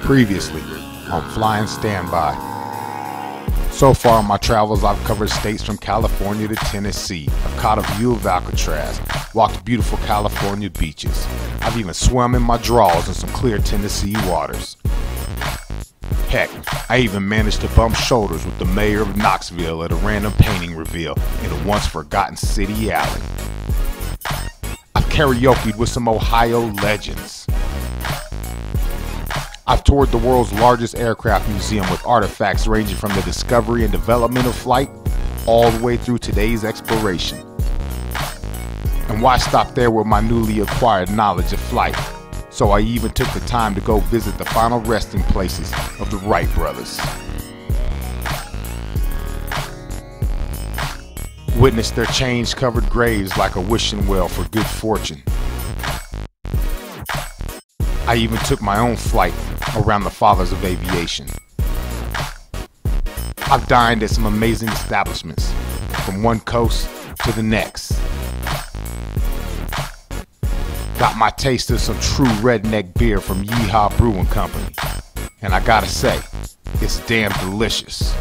Previously on Flying Standby. So far in my travels, I've covered states from California to Tennessee. I've caught a view of Alcatraz, walked beautiful California beaches. I've even swum in my draws in some clear Tennessee waters. Heck, I even managed to bump shoulders with the mayor of Knoxville at a random painting reveal in a once forgotten city alley. I've karaoke'd with some Ohio legends. I've toured the world's largest aircraft museum with artifacts ranging from the discovery and development of flight all the way through today's exploration. And why stop there with my newly acquired knowledge of flight? So I even took the time to go visit the final resting places of the Wright brothers. Witnessed their change-covered graves like a wishing well for good fortune. I even took my own flight around the fathers of aviation. I've dined at some amazing establishments, from one coast to the next. Got my taste of some true redneck beer from Yeehaw Brewing Company. And I gotta say, it's damn delicious.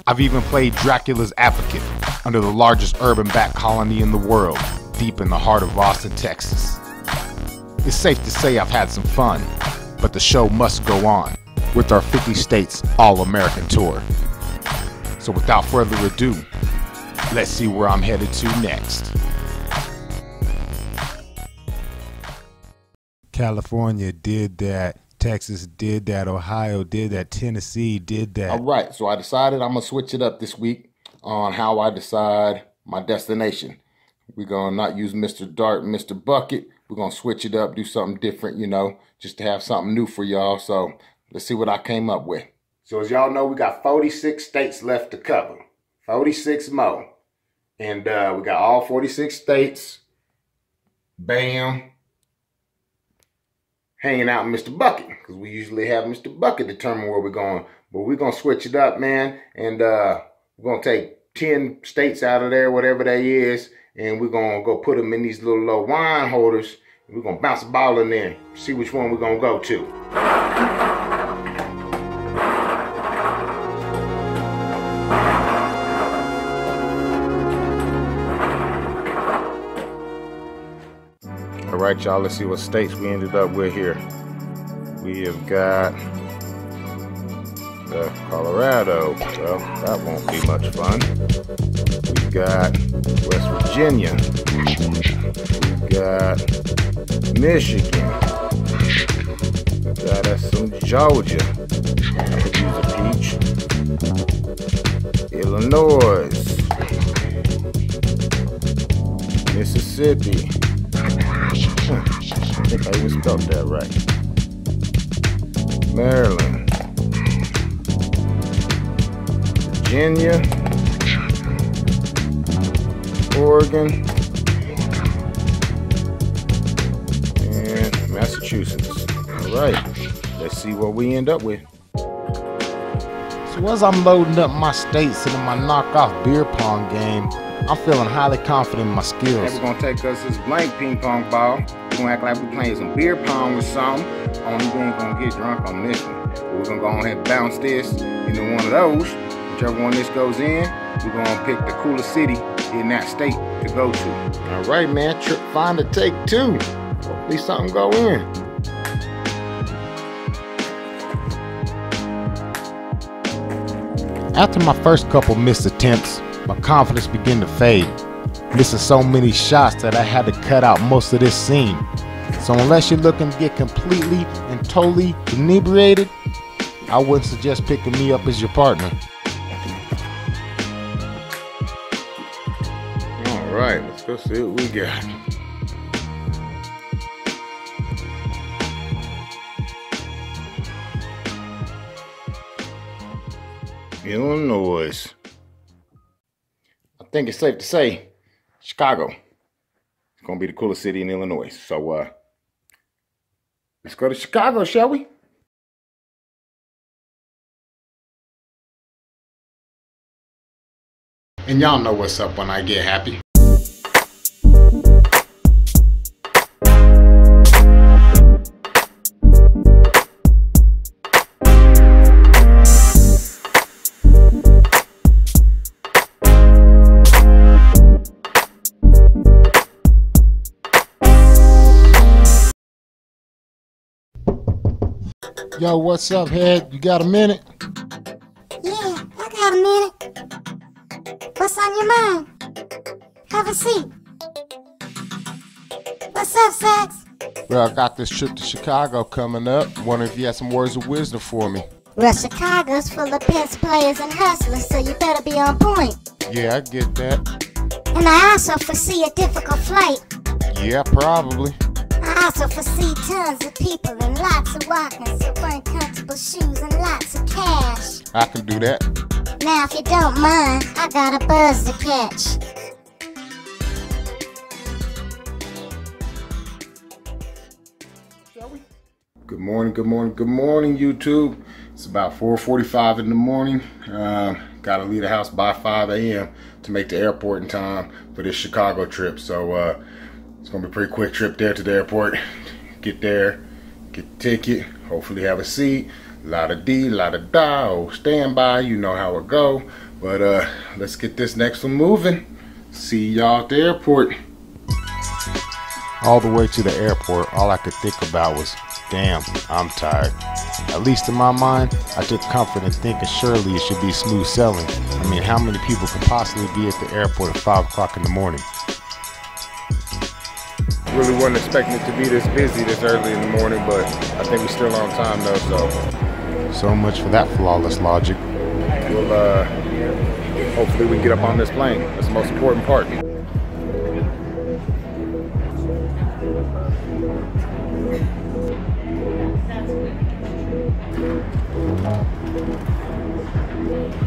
I've even played Dracula's advocate under the largest urban bat colony in the world, deep in the heart of Austin, Texas. It's safe to say I've had some fun, but the show must go on with our 50 States All-American Tour. So without further ado, let's see where I'm headed to next. California did that, Texas did that, Ohio did that, Tennessee did that. All right, so I decided I'm going to switch it up this week on how I decide my destination. We're going to not use Mr. Dart and Mr. Bucket. We're going to switch it up, do something different, you know, just to have something new for y'all. So let's see what I came up with. So as y'all know, we got 46 states left to cover. 46 more. And we got all 46 states. Bam. Hanging out in Mr. Bucket. Because we usually have Mr. Bucket determine where we're going. But we're going to switch it up, man. And we're going to take 10 states out of there, whatever that is. And we're going to go put them in these little wine holders. And we're going to bounce a ball in there. See which one we're going to go to. All right, y'all. Let's see what states we ended up with here. We have got Colorado. Well, that won't be much fun. We got West Virginia. We got Michigan. Got us some Georgia. I could use a peach. Illinois. Mississippi. I think I even spelled that right. Maryland. Virginia. Oregon. And Massachusetts. All right, let's see what we end up with. So as I'm loading up my states into my knockoff beer pong game, I'm feeling highly confident in my skills. We're gonna take us this blank ping pong ball. We're gonna act like we're playing some beer pong or something. Only we ain't gonna get drunk on this one. But we're gonna go ahead and bounce this into one of those. Whichever one this goes in, we're gonna pick the coolest city in that state to go to. All right, man. Trip find to take two. Hopefully something go in. After my first couple missed attempts, my confidence began to fade, missing so many shots that I had to cut out most of this scene. So unless you're looking to get completely and totally inebriated, I wouldn't suggest picking me up as your partner. All right, let's go see what we got. Illinois. I think it's safe to say Chicago is going to be the coolest city in Illinois. So let's go to Chicago, shall we? And y'all know what's up when I get happy. Yo, what's up, Head? You got a minute? Yeah, I got a minute. What's on your mind? Have a seat. What's up, Sax? Well, I got this trip to Chicago coming up. Wondering if you had some words of wisdom for me. Well, Chicago's full of pimps, players, and hustlers, so you better be on point. Yeah, I get that. And I also foresee a difficult flight. Yeah, probably. I also foresee tons of people and lots of walking, so wearing comfortable shoes and lots of cash. I can do that. Now, if you don't mind, I got a buzz to catch. Good morning, YouTube. It's about 4:45 in the morning. Gotta leave the house by 5 a.m. to make the airport in time for this Chicago trip. So it's gonna be a pretty quick trip there to the airport. Get there, get the ticket, hopefully have a seat. La da dee, la da da, oh, stand by, you know how it go. But let's get this next one moving. See y'all at the airport. All the way to the airport, all I could think about was, damn, I'm tired. At least in my mind, I took comfort in thinking surely it should be smooth sailing. I mean, how many people could possibly be at the airport at 5 o'clock in the morning? Really wasn't expecting it to be this busy this early in the morning, but I think we're still on time though, so. So much for that flawless logic. We'll, hopefully we can get up on this plane. That's the most important part.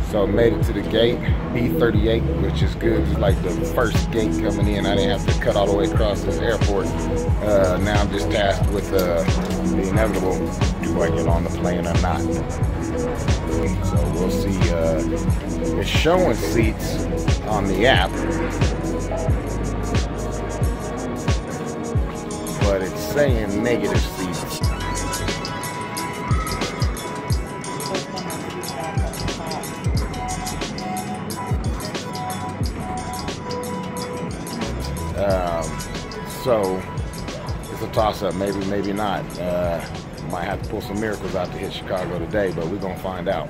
So made it to the gate, B38, which is good. It's like the first gate coming in. I didn't have to cut all the way across this airport. Now I'm just tasked with the inevitable, do I get on the plane or not? So we'll see. It's showing seats on the app, but it's saying negative seats. So it's a toss-up, maybe, maybe not. Might have to pull some miracles out to hit Chicago today, but we're gonna find out.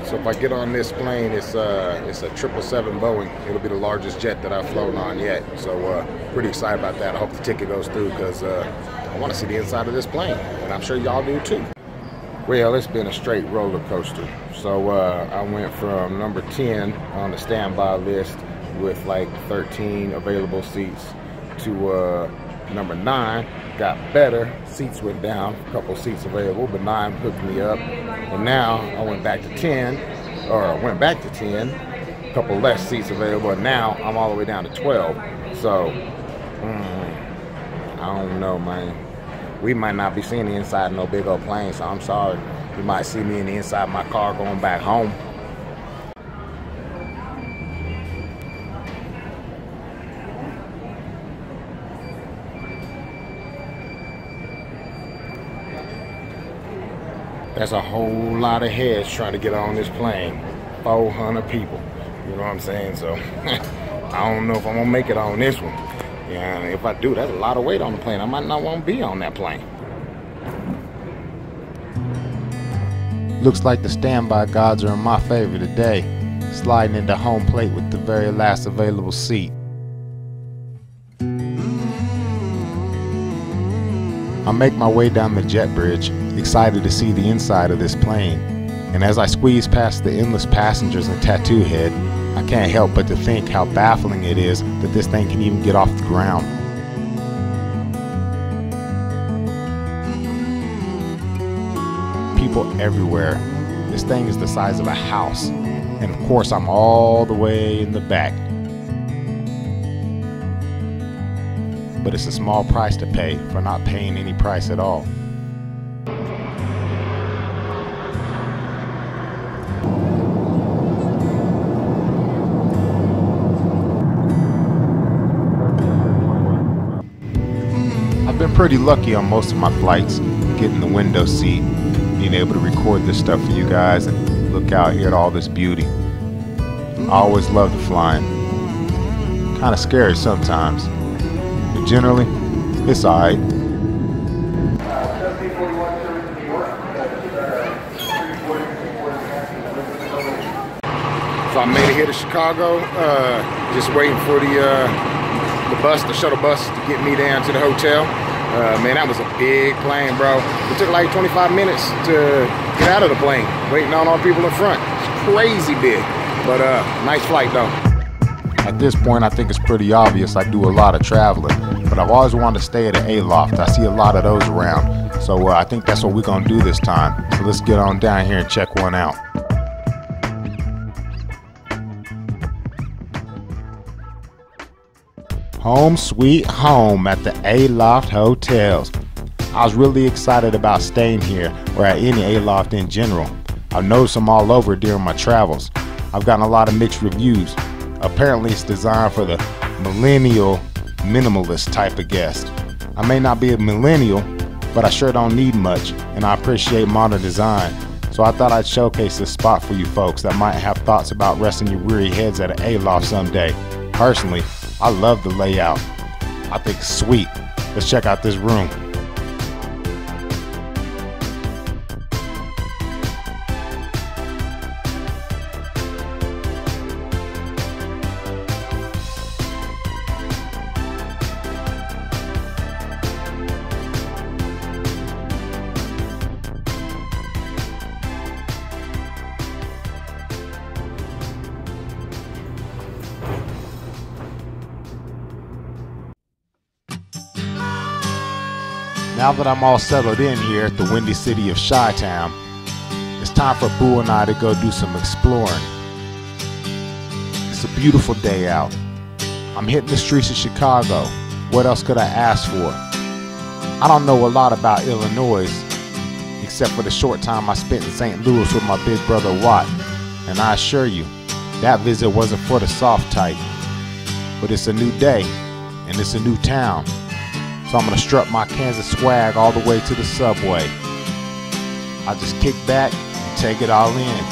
So if I get on this plane, it's a 777 Boeing. It'll be the largest jet that I've flown on yet. So pretty excited about that. I hope the ticket goes through because I want to see the inside of this plane, and I'm sure y'all do too. Well, it's been a straight roller coaster. So I went from number 10 on the standby list with like 13 available seats to number 9. Got better, seats went down, a couple seats available, but 9 hooked me up. And now I went back to 10, a couple less seats available, and now I'm all the way down to 12. So I don't know, man. We might not be seeing the inside of no big old plane, so I'm sorry. You might see me in the inside of my car going back home. That's a whole lot of heads trying to get on this plane. 400 people. You know what I'm saying? So I don't know if I'm gonna make it on this one. Yeah, if I do, that's a lot of weight on the plane. I might not want to be on that plane. Looks like the standby gods are in my favor today, sliding into home plate with the very last available seat. I make my way down the jet bridge, excited to see the inside of this plane. And as I squeeze past the endless passengers and Tattoo Head, I can't help but to think how baffling it is that this thing can even get off the ground. People everywhere. This thing is the size of a house. And of course I'm all the way in the back. But it's a small price to pay for not paying any price at all. I've been pretty lucky on most of my flights, getting the window seat, being able to record this stuff for you guys and look out here at all this beauty. I always loved flying. Kind of scary sometimes. But generally, it's alright. So I made it here to Chicago, just waiting for the shuttle bus to get me down to the hotel. Man, that was a big plane, bro. It took like 25 minutes to get out of the plane, waiting on all people in front. It's crazy big, but nice flight though. At this point, I think it's pretty obvious I do a lot of traveling, but I've always wanted to stay at an Aloft. I see a lot of those around, so I think that's what we're gonna do this time. So let's get on down here and check one out. Home sweet home at the Aloft Hotels. I was really excited about staying here or at any Aloft in general. I've noticed them all over during my travels. I've gotten a lot of mixed reviews. Apparently it's designed for the millennial minimalist type of guest. I may not be a millennial, but I sure don't need much, and I appreciate modern design. So I thought I'd showcase this spot for you folks that might have thoughts about resting your weary heads at an Aloft someday. Personally, I love the layout. I think it's sweet. Let's check out this room. Now that I'm all settled in here at the windy city of Chi-Town, it's time for Boo and I to go do some exploring. It's a beautiful day out. I'm hitting the streets of Chicago. What else could I ask for? I don't know a lot about Illinois, except for the short time I spent in St. Louis with my big brother Watt. And I assure you, that visit wasn't for the soft type. But it's a new day, and it's a new town. So I'm gonna strut my Kansas swag all the way to the subway. I just kick back and take it all in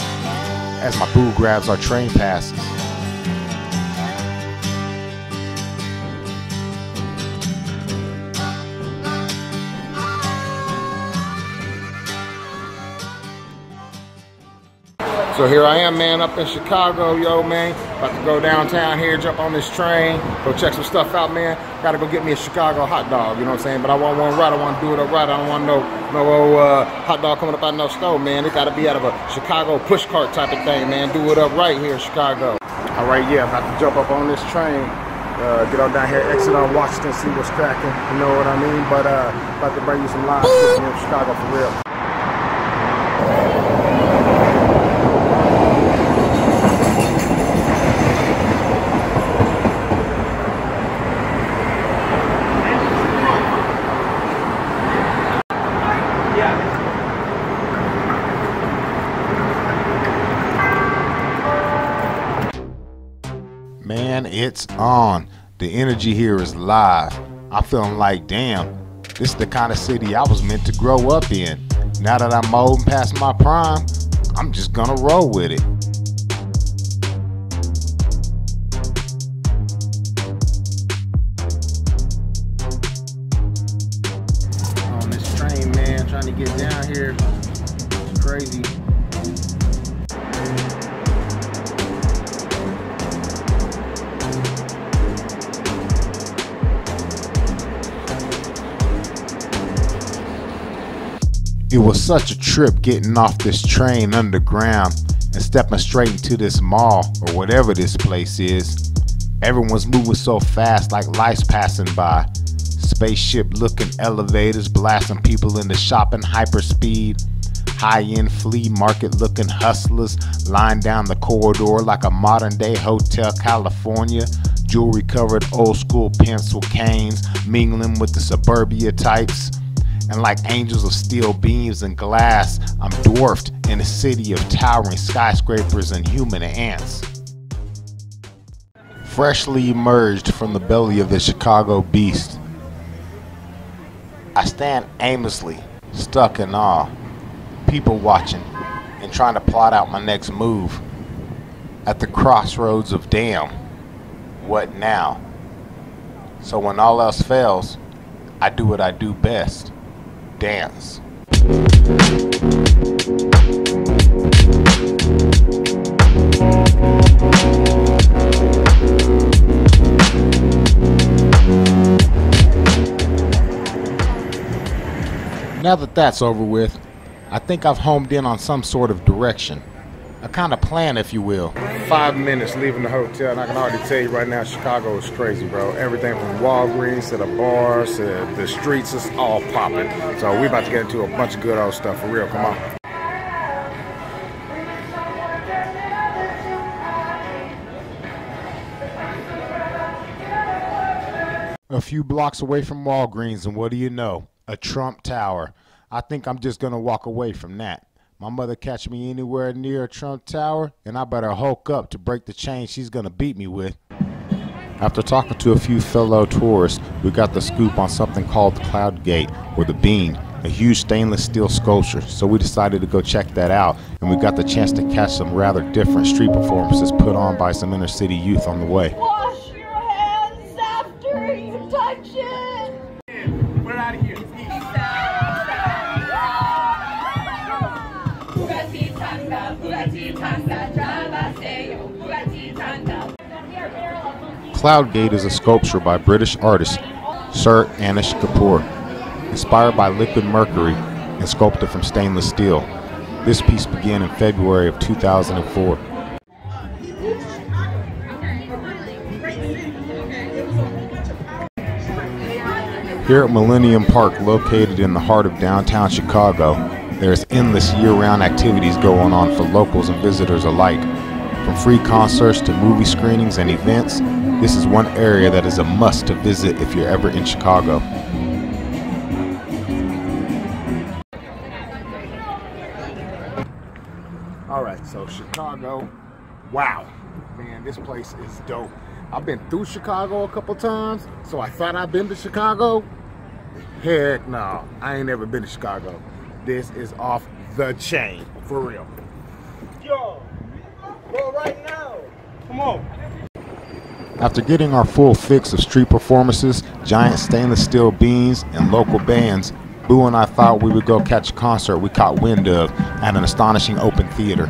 as my boo grabs our train passes. So here I am, man, up in Chicago, yo, man. About to go downtown here, jump on this train, go check some stuff out, man. Gotta go get me a Chicago hot dog, you know what I'm saying? But I want one right, I want to do it up right. I don't want no old hot dog coming up out of no stove, man. It gotta be out of a Chicago push cart type of thing, man. Do it up right here in Chicago. All right, yeah, about to jump up on this train. Get on down here, exit on Washington, see what's cracking, you know what I mean? But about to bring you some live shit here in Chicago for real. Man, it's on. The energy here is live. I'm feeling like, damn, this is the kind of city I was meant to grow up in. Now that I'm old and past my prime, I'm just gonna roll with it. On this train, man, trying to get down here. It's crazy. It was such a trip getting off this train underground and stepping straight into this mall or whatever this place is. Everyone's moving so fast like life's passing by. Spaceship looking elevators blasting people into shopping hyperspeed. High-end flea market looking hustlers lined down the corridor like a modern day Hotel California. Jewelry covered old school pencil canes mingling with the suburbia types. And like angels of steel beams and glass, I'm dwarfed in a city of towering skyscrapers and human ants. Freshly emerged from the belly of the Chicago beast, I stand aimlessly, stuck in awe, people watching and trying to plot out my next move. At the crossroads of damn, what now? So when all else fails, I do what I do best. Dance. Now that that's over with, I think I've homed in on some sort of direction. A kind of plan, if you will. 5 minutes leaving the hotel, and I can already tell you right now, Chicago is crazy, bro. Everything from Walgreens to the bars to the streets is all popping. So we're about to get into a bunch of good old stuff, for real. Come on. A few blocks away from Walgreens, and what do you know? A Trump Tower. I think I'm just gonna walk away from that. My mother catch me anywhere near a Trump Tower, and I better hulk up to break the chain she's gonna beat me with. After talking to a few fellow tourists, we got the scoop on something called the Cloud Gate, or the Bean, a huge stainless steel sculpture. So we decided to go check that out, and we got the chance to catch some rather different street performances put on by some inner city youth on the way. Wash your hands after you touch it. We're out of here. Cloud Gate is a sculpture by British artist Sir Anish Kapoor, inspired by liquid mercury and sculpted from stainless steel. This piece began in February of 2004. Here at Millennium Park, located in the heart of downtown Chicago, there's endless year-round activities going on for locals and visitors alike. From free concerts to movie screenings and events, this is one area that is a must to visit if you're ever in Chicago. All right, so Chicago, wow, man, this place is dope. I've been through Chicago a couple times, so I thought I'd been to Chicago. Heck no, I ain't never been to Chicago. This is off the chain, for real. Yo, go right now. Come on. After getting our full fix of street performances, giant stainless steel beans, and local bands, Boo and I thought we would go catch a concert we caught wind of at an astonishing open theater.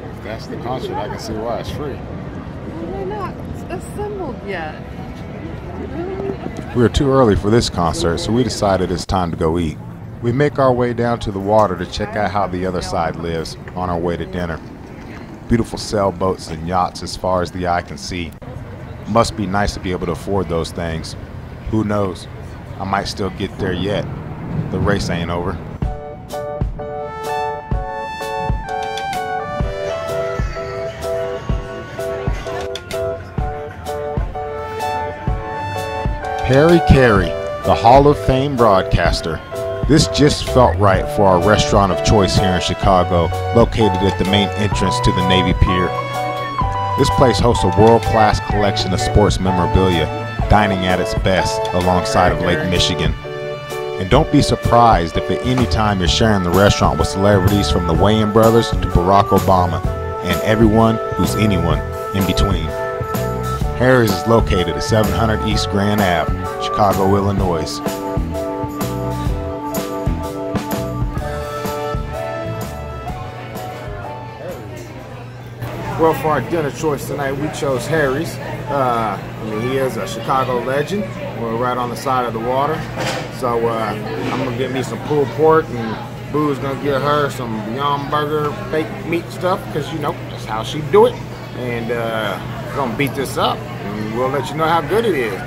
If that's the concert, I can see why it's free. They're not assembled yet. We were too early for this concert, so we decided it's time to go eat. We make our way down to the water to check out how the other side lives on our way to dinner. Beautiful sailboats and yachts as far as the eye can see. Must be nice to be able to afford those things. Who knows? I might still get there yet. The race ain't over. Harry Carey, the Hall of Fame broadcaster. This just felt right for our restaurant of choice here in Chicago, located at the main entrance to the Navy Pier. This place hosts a world-class collection of sports memorabilia, dining at its best alongside of Lake Michigan. And don't be surprised if at any time you're sharing the restaurant with celebrities from the Wayans brothers to Barack Obama, and everyone who's anyone in between. Harry's is located at 700 East Grand Ave, Chicago, Illinois. Well, for our dinner choice tonight, we chose Harry's. He is a Chicago legend. We're right on the side of the water. So I'm going to get me some pulled pork, and Boo's going to get her some Beyond Burger baked meat stuff, because, you know, that's how she do it. And we're going to beat this up, and we'll let you know how good it is.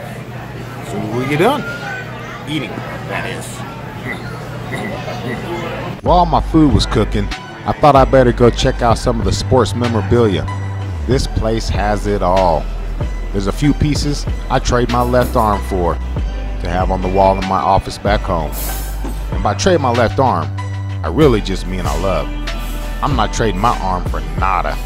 So we get done eating, that is. While my food was cooking, I thought I better go check out some of the sports memorabilia. This place has it all. There's a few pieces I trade my left arm for to have on the wall in my office back home. And by trade my left arm, I really just mean I love. I'm not trading my arm for nada.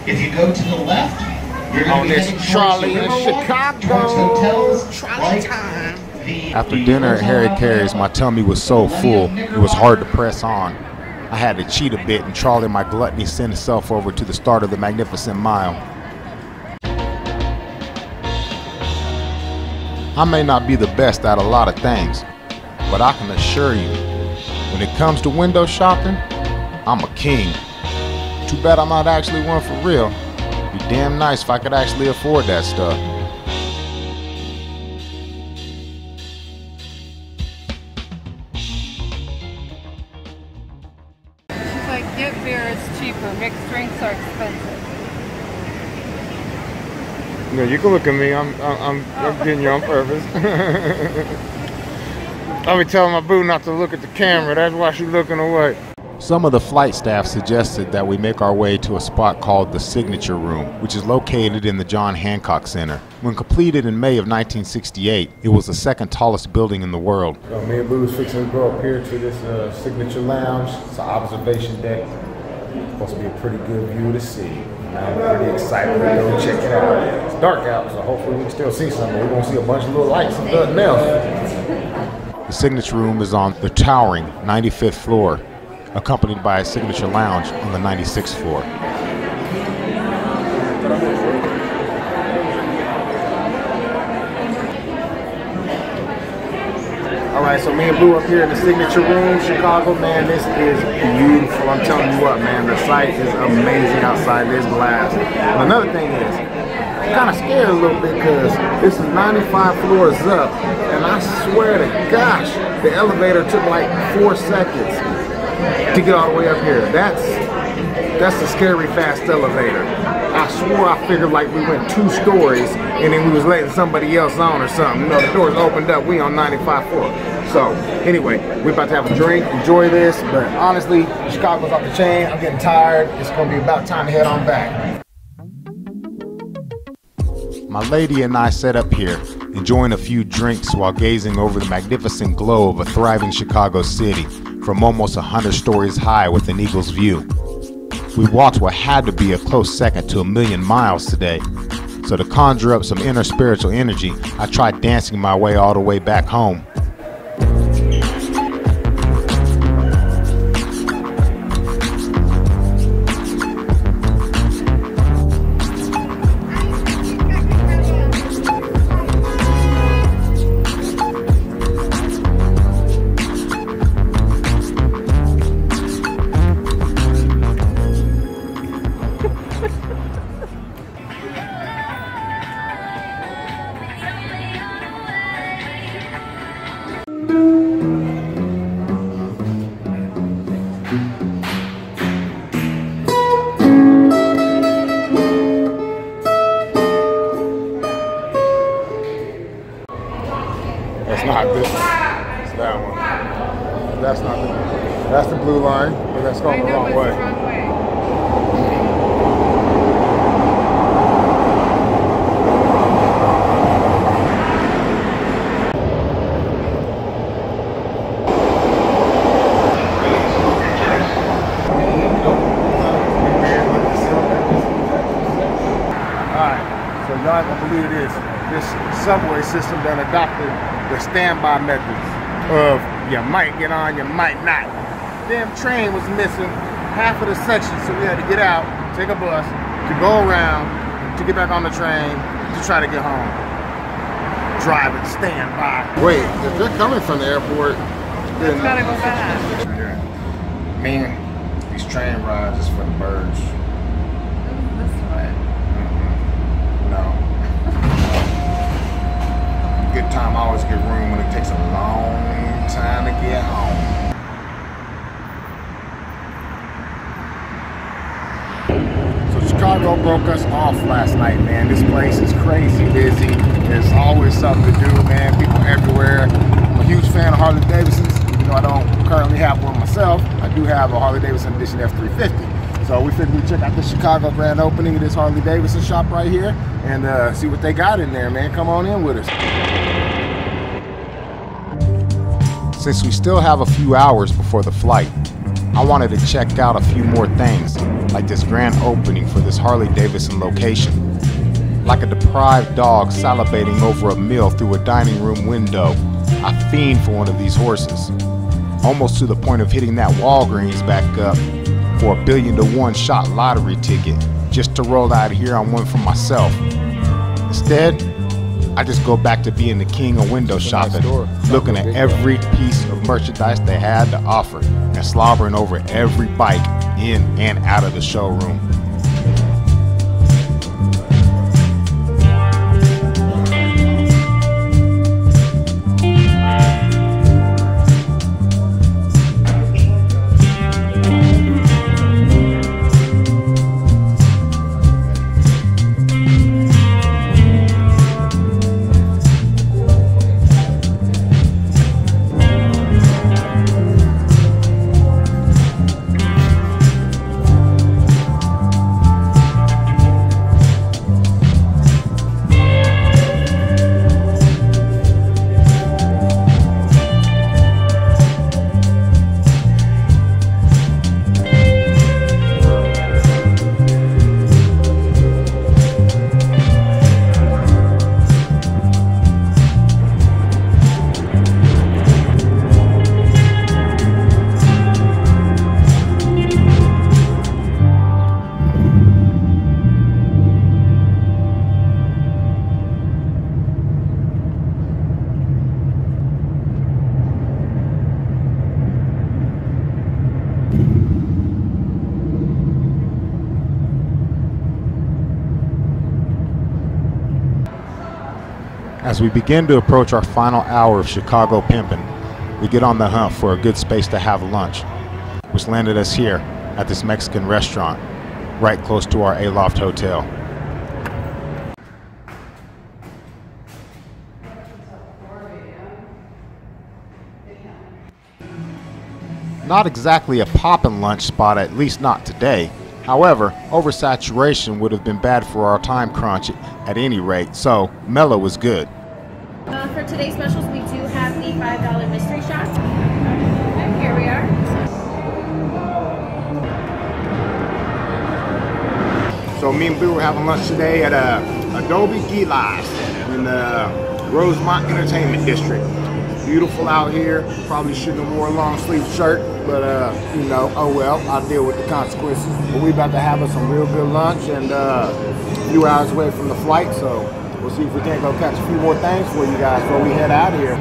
If you go to the left, you're going On to be this heading Charlie in towards the Riverwalk, Chicago. towards hotels Trolley like time. the After the dinner at Harry Arizona Carey's, my tummy was so full, it was hard to press on. I had to cheat a bit, and Charlie, my gluttony, sent himself over to the start of the Magnificent Mile. I may not be the best at a lot of things, but I can assure you, when it comes to window shopping, I'm a king. Too bad I'm not actually one for real. It'd be damn nice if I could actually afford that stuff. She's like, get beer, it's cheaper. Mixed drinks are expensive. No, you can look at me. I'm getting you on purpose. I be telling my boo not to look at the camera. That's why she's looking away. Some of the flight staff suggested that we make our way to a spot called the Signature Room, which is located in the John Hancock Center. When completed in May of 1968, it was the second tallest building in the world. So me and Boo's fixing to go up here to this Signature Lounge. It's an observation deck. Supposed to be a pretty good view to see. I'm pretty excited to go check it out. It's dark out, so hopefully we can still see something. We're going to see a bunch of little lights and nothing else. The Signature Room is on the towering 95th floor, accompanied by a Signature Lounge on the 96th floor. Alright, so me and Boo up here in the Signature Room, Chicago, man, this is beautiful. I'm telling you what, man, the sight is amazing outside this glass. And another thing is, I'm kind of scared a little bit because this is 95 floors up, and I swear to gosh, the elevator took like 4 seconds to get all the way up here. That's a scary fast elevator. I swore I figured like we went 2 stories and then we was letting somebody else on or something. You know, the doors opened up, we on 95 floor. So anyway, we're about to have a drink, enjoy this, but honestly, Chicago's off the chain. I'm getting tired. It's gonna be about time to head on back. My lady and I sat up here, enjoying a few drinks while gazing over the magnificent glow of a thriving Chicago city from almost 100 stories high with an eagle's view. We walked what had to be a close second to 1,000,000 miles today. So to conjure up some inner spiritual energy, I tried dancing my way all the way back home. That's not good. It's that one. That's not the. That's the blue line, but that's going the wrong way. Alright, so y'all ain't gonna believe this. This subway system done adopted the standby methods of you might get on, you might not. Damn train was missing half of the section, so we had to get out, take a bus, to go around, to get back on the train, to try to get home. Driving standby. Wait, if they're coming from the airport, then It's gotta go back. man, these train rides is for the birds. This way. No. Good time, I always get room when it takes a long time to get home. So Chicago broke us off last night, man. This place is crazy busy. There's always something to do, man. People everywhere. I'm a huge fan of Harley Davidsons. Even though I don't currently have one myself, I do have a Harley Davidson Edition F350. So we figured we'd check out the Chicago grand opening of this Harley Davidson shop right here and see what they got in there, man. Come on in with us. Since we still have a few hours before the flight, I wanted to check out a few more things, like this grand opening for this Harley Davidson location. Like a deprived dog salivating over a meal through a dining room window, I fiend for one of these horses. Almost to the point of hitting that Walgreens back up for a 1,000,000-to-1 shot lottery ticket, just to roll out here on one for myself. Instead, I just go back to being the king of window shopping, looking at every piece of merchandise they had to offer and slobbering over every bike in and out of the showroom. As we begin to approach our final hour of Chicago pimping, we get on the hunt for a good space to have lunch, which landed us here at this Mexican restaurant, right close to our Aloft Hotel. Not exactly a poppin' lunch spot, at least not today. However, oversaturation would have been bad for our time crunch at any rate, so mellow was good. For today's specials, we do have the $5 mystery shot. And here we are. So me and Boo were having lunch today at Adobe Gilas in the Rosemont Entertainment District. Beautiful out here. Probably shouldn't have wore a long sleeve shirt, but you know, oh well, I'll deal with the consequences. But we about to have us some real good lunch and a few hours away from the flight, so we'll see if we can't go catch a few more things for you guys before we head out of here.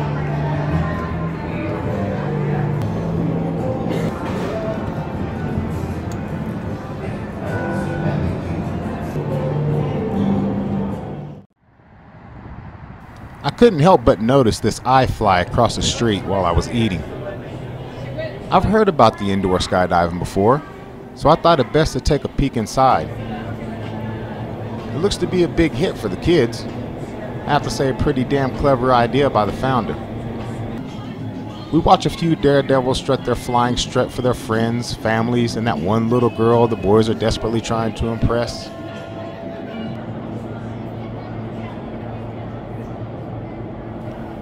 I couldn't help but notice this eye fly across the street while I was eating. I've heard about the indoor skydiving before, so I thought it best to take a peek inside. It looks to be a big hit for the kids. I have to say, a pretty damn clever idea by the founder. We watch a few daredevils strut their flying strut for their friends, families, and that one little girl the boys are desperately trying to impress.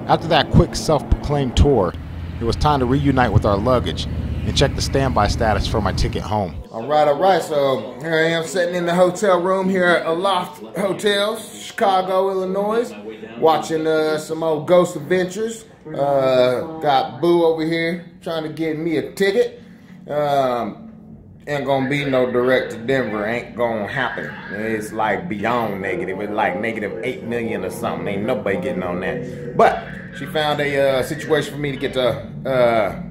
After that quick self-proclaimed tour, it was time to reunite with our luggage and check the standby status for my ticket home. All right. So here I am sitting in the hotel room here at Aloft Hotels, Chicago, Illinois, watching some old Ghost Adventures. Got Boo over here trying to get me a ticket. Ain't gonna be no direct to Denver. Ain't gonna happen. It's like beyond negative. It's like -8 million or something. Ain't nobody getting on that. But she found a situation for me to get to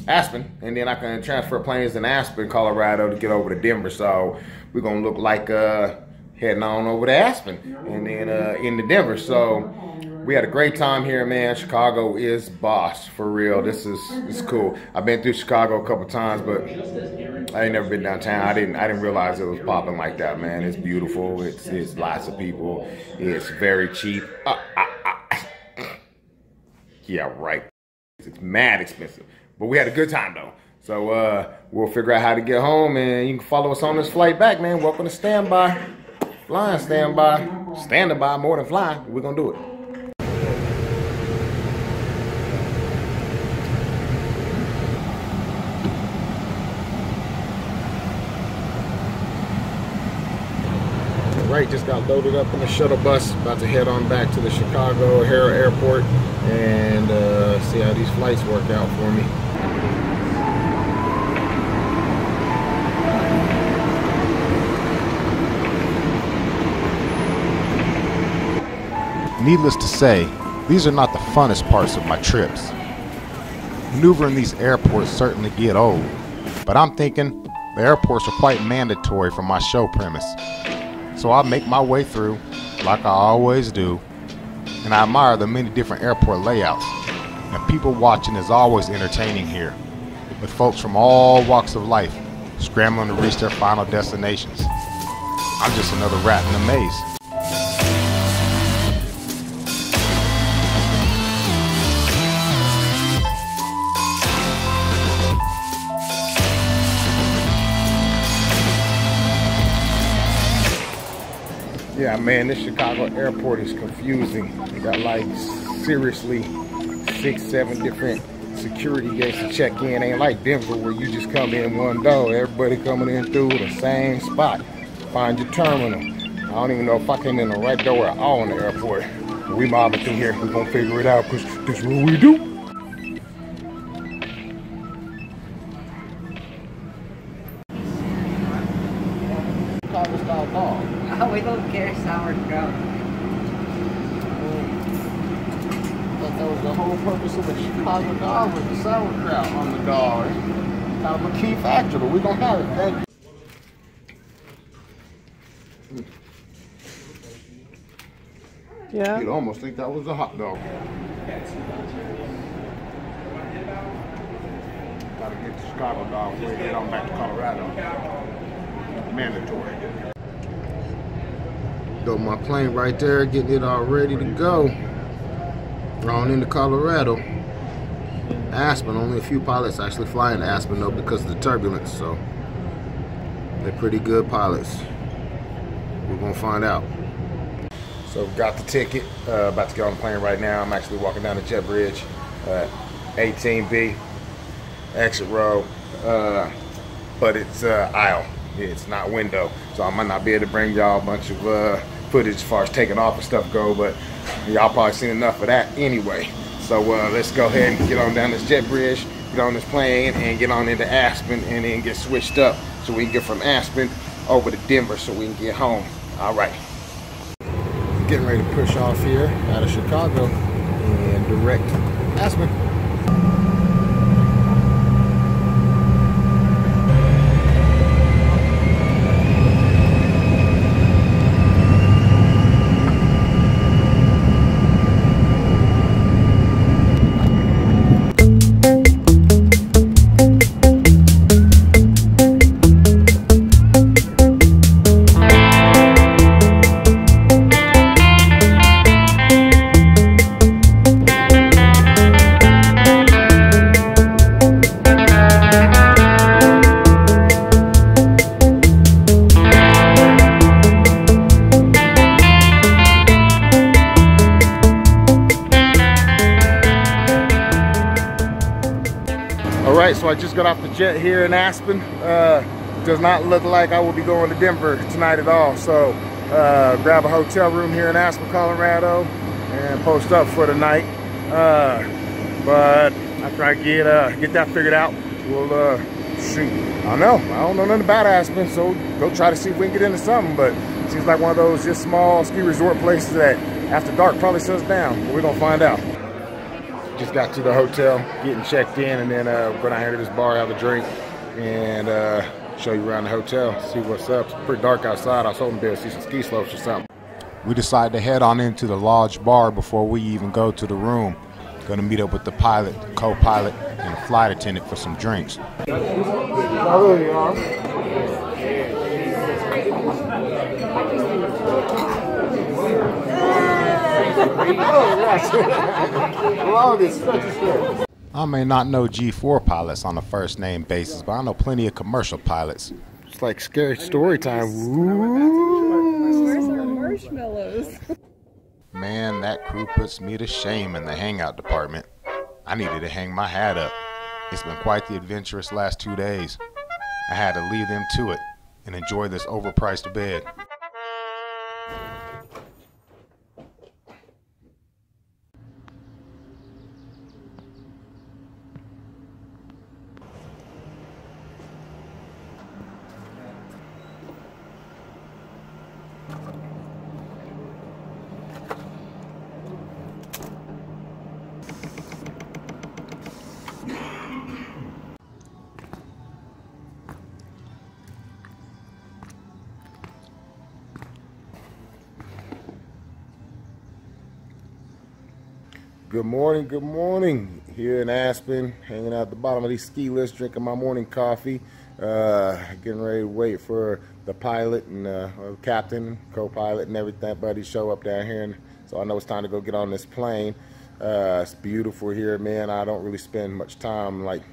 Aspen, and then I can transfer planes in Aspen, Colorado, to get over to Denver. So we're gonna look like heading on over to Aspen and then into Denver. So we had a great time here, man. Chicago is boss, for real. This is cool. I've been through Chicago a couple times, but I ain't never been downtown. I didn't realize it was popping like that, man. It's beautiful. It's lots of people. It's very cheap. Yeah, right. It's mad expensive, but we had a good time though. So we'll figure out how to get home, and you can follow us on this flight back, man. Welcome to Standby. Flying Standby. Standing by more than flying. We're gonna do it. Right, just got loaded up in the shuttle bus, about to head on back to the Chicago O'Hare Airport and see how these flights work out for me. Needless to say, these are not the funnest parts of my trips. Maneuvering these airports certainly get old, but I'm thinking the airports are quite mandatory for my show premise. So I make my way through, like I always do, and I admire the many different airport layouts. And people watching is always entertaining here, with folks from all walks of life scrambling to reach their final destinations. I'm just another rat in the maze. Yeah, man, this Chicago airport is confusing. They got like seriously 6-7 different security gates to check in. Ain't like Denver where you just come in one door. Everybody coming in through the same spot. Find your terminal. I don't even know if I came in the right door at all in the airport. But we mobbing through here. We're gonna figure it out because this is what we do. Chicago style dog. Oh, we don't care sauerkraut. But that was the whole purpose of the Chicago dog was the sauerkraut on the dog. Kind of a key factor, but we don't have it. Thank you. Yeah. You'd almost think that was a hot dog. Gotta get the Chicago dog before we head on back to Colorado. Mandatory. Got my plane right there, getting it all ready to go. On into Colorado. Aspen, only a few pilots actually flying to Aspen though because of the turbulence, so they're pretty good pilots. We're gonna find out. So got the ticket, about to get on the plane right now. I'm actually walking down the jet bridge, 18B, exit row, but it's aisle. It's not window, so I might not be able to bring y'all a bunch of footage as far as taking off and stuff go, but y'all probably seen enough of that anyway. So let's go ahead and get on down this jet bridge, get on this plane, and get on into Aspen, and then get switched up so we can get from Aspen over to Denver so we can get home. All right. Getting ready to push off here out of Chicago and direct Aspen. Alright, so I just got off the jet here in Aspen. Does not look like I will be going to Denver tonight at all. So grab a hotel room here in Aspen, Colorado and post up for the night. But after I get that figured out, we'll shoot. I don't know nothing about Aspen, so go try to see if we can get into something. But it seems like one of those just small ski resort places that after dark probably shuts down. But we're gonna find out. Just got to the hotel, getting checked in, and then go down here to this bar, have a drink, and show you around the hotel, see what's up. It's pretty dark outside. I was hoping to be able to see some ski slopes or something. We decided to head on into the lodge bar before we even go to the room. Gonna meet up with the pilot, the co-pilot, and the flight attendant for some drinks. I may not know G4 pilots on a first name basis, but I know plenty of commercial pilots. It's like scary story time. Where's our marshmallows? Man, that crew puts me to shame in the hangout department. I needed to hang my hat up. It's been quite the adventurous last 2 days. I had to leave them to it and enjoy this overpriced bed. Good morning. Here in Aspen, hanging out at the bottom of these ski lifts, drinking my morning coffee. Getting ready to wait for the pilot and or captain, co-pilot and everybody show up down here. And so I know it's time to go get on this plane. It's beautiful here, man. I don't really spend much time, like,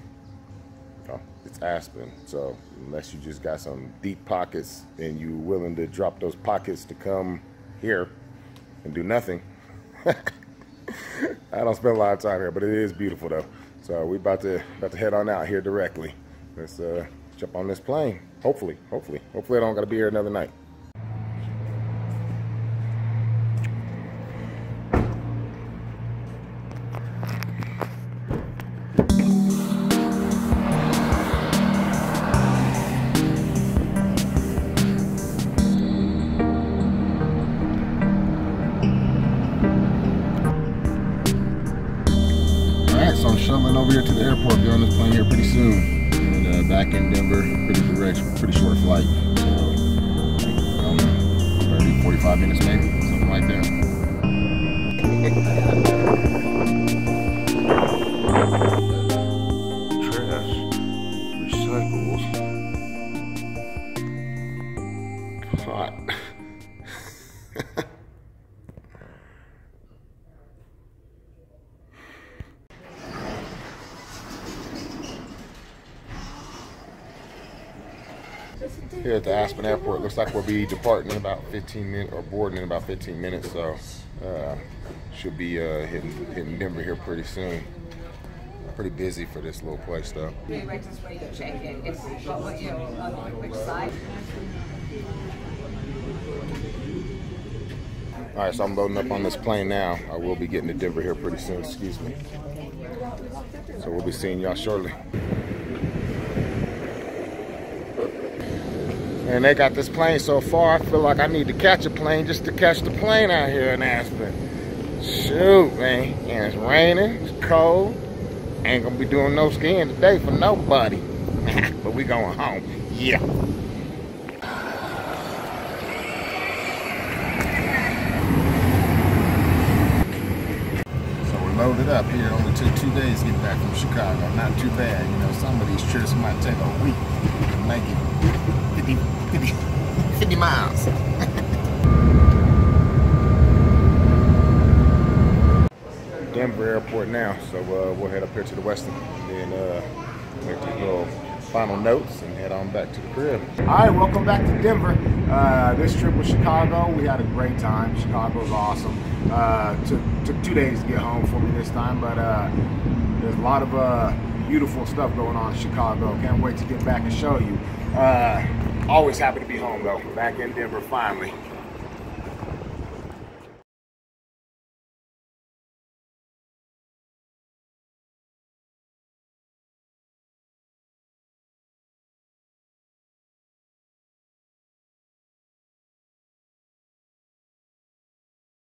it's Aspen. So unless you just got some deep pockets and you willing to drop those pockets to come here and do nothing. I don't spend a lot of time here, but it is beautiful though. So we about to head on out here directly. Let's jump on this plane. Hopefully I don't gotta be here another night. So I'm shuttling over here to the airport. Be on this plane here pretty soon. And back in Denver, pretty short flight. So 30, 45 minutes maybe, something like that. Trash, recycles, hot. Here at the Aspen Airport, looks like we'll be departing in about 15 minutes, or boarding in about 15 minutes. So should be hitting Denver here pretty soon. Pretty busy for this little place though. All right, so I'm loading up on this plane now. I will be getting to Denver here pretty soon. Excuse me. So we'll be seeing y'all shortly. And they got this plane so far, I feel like I need to catch a plane just to catch the plane out here in Aspen. Shoot, man. And it's raining, it's cold. Ain't gonna be doing no skiing today for nobody. But we going home. Yeah. So we're loaded up here. Only took 2 days to get back from Chicago. Not too bad. You know, some of these trips might take a week to make it 50 miles. Denver Airport now, so we'll head up here to the Westin and then make these little final notes and head on back to the crib. All right, welcome back to Denver. This trip was Chicago. We had a great time. Chicago's awesome. Took 2 days to get home for me this time, but there's a lot of beautiful stuff going on in Chicago. Can't wait to get back and show you. Always happy to be home though. Back in Denver finally.